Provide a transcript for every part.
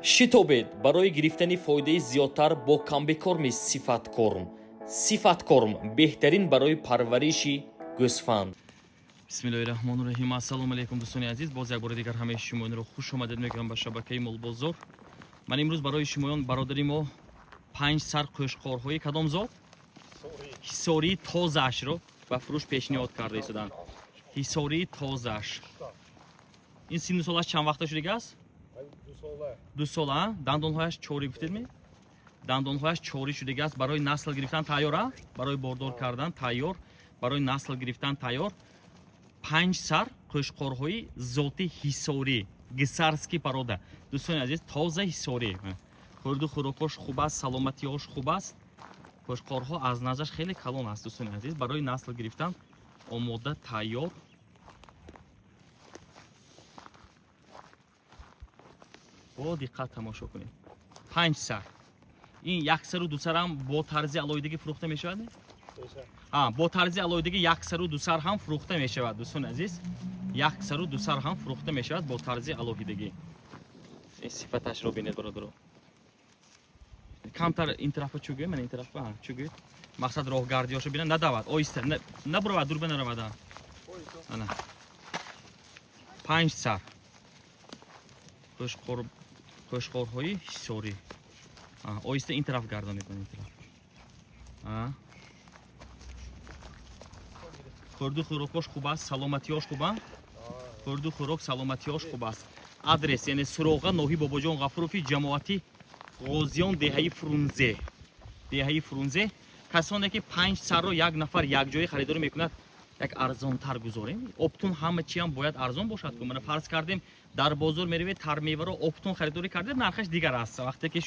шитобед барои гирифтани фоидаи зиёдтар бо камбекорми сифаткорм. Сифаткорм беҳтарин барои парвариши гӯсфанд. бисмиллоҳирраҳмонирраҳим. ассалому алайкум дӯстони азиз, боз як бори дигар ҳамаи шумоёнро хуш омадед мегӯям ба шабакаи молбозор. ман имрӯз барои шумоён бародари мо 5 сар қӯшқорҳои кадом зот ҳисории тозаашро ба фурӯш пешниҳод карда истоданд. ҳисории тозааш. ин синну солаш чанд вақта шудагааст? 2 сола. Дандонҳояш чорӣ гуфтед ми? Дандонҳояш чорӣ шудагааст. Барои насл гирифтан тайёра? Барои бордор кардан тайёр, барои насл гирифтан тайёр. 5 сар қӯшқорҳои зоти ҳисорӣ, гисарский порода. Дӯстони азиз, тоза ҳисорӣ. хӯрду хӯрокош хуб аст, саломатиёш хуб аст. қӯшқорҳо аз назараш хеле калон аст. Дӯстони азиз, барои насл гирифтан омода тайёр. бо диққат тамошо кунед. 5 сар. ин 1 сару 2 сар ҳам бо тарзи алоҳидагӣ фурӯхта мешавад? бо тарзи алоҳидагӣ 1 сару 2 сар ҳам фурӯхта мешавад. Дӯстони азиз, 1 сару 2 сар ҳам фурӯхта мешавад бо тарзи алоҳидагӣ. ин сифаташро бинед бародаро. камтар ин тарафа чӯ гӯем? Ман ин тарафа чӯ гӯед? мақсад роҳгардиёшо бинад, надавад. Оҳиста, набуравад, дур бенаравад. ана 5 сар қӯшқорҳои ҳисорӣ. оҳиста ин тараф гардонед. ин тараф. хӯрду хӯрокош хуб аст, саломатиёш хуб аст. хӯрду хӯрок, саломатиёш хуб аст. адрес яъне суроға ноҳи бобоҷон ғафурови ҷамоати ғозиён деҳаи Фрунзе. деҳаи Фрунзе. касоне ки 5 сарро як нафар якҷоя харидорӣ мекунад, як арзонтар гузорем. оптун ҳама чи ҳам бояд арзон бошад. мана фарз кардем дар бозор меравед, тармеваро оптун харидорӣ кардед, нархаш дигар аст. вақте ки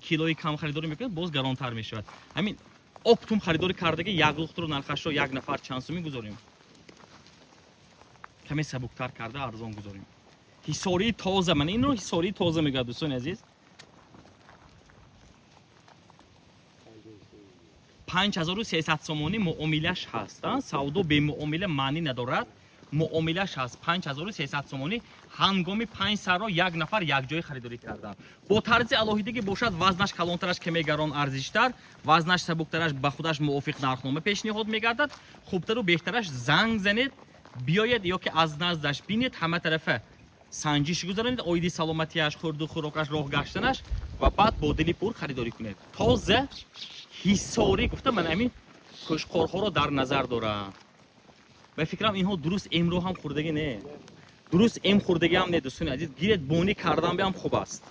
килои кам харидорӣ мекунед, боз гаронтар мешавад. ҳамин оптум харидорӣ кардага як лухтро нархашро як нафар чанд сумӣ гузорем. каме сабуктар карда арзон гузорем. ҳисории тоза, мана инро ҳисории тоза мегӯяд. дӯстони азиз, 5300 сомонӣ муомилаш ҳаст. савдо бемуомила маънӣ надорад. муомилаш ҳаст 5300 сомонӣ. ҳангоми 5 сарро як нафар якҷоя харидорӣ кардан. бо тарзи алоҳидагӣ бошад, вазнаш калонтараш каме гарон арзиштар, вазнаш сабуктараш ба худаш мувофиқ нархнома пешниҳод мегардад. хубтару беҳтараш занг занед, биёед ё ки аз наздаш бинед, ҳама тарафа санҷиш гузаронед, оиди саломатиаш, хӯрду хӯрокаш, роҳ гаштанаш ва баъд бо дили пур харидорӣ кунед. тоза ҳисорӣ гуфта, ман ҳамин қӯшқорҳоро дар назар дорам. ба фикрам инҳо дуруст эмро ҳам хӯрдагӣ не. дуруст эм хӯрдагӣ ҳам не. дӯстони азиз, гиред бонӣ кардан бе ҳам хуб аст.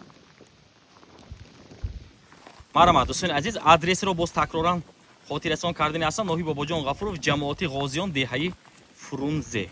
марҳамат дӯстони азиз, адресро боз такроран хотиррасон кардани ҳастам. ноҳи бобоҷон ғафуров, ҷамоати ғозиён деҳаи Фрунзе.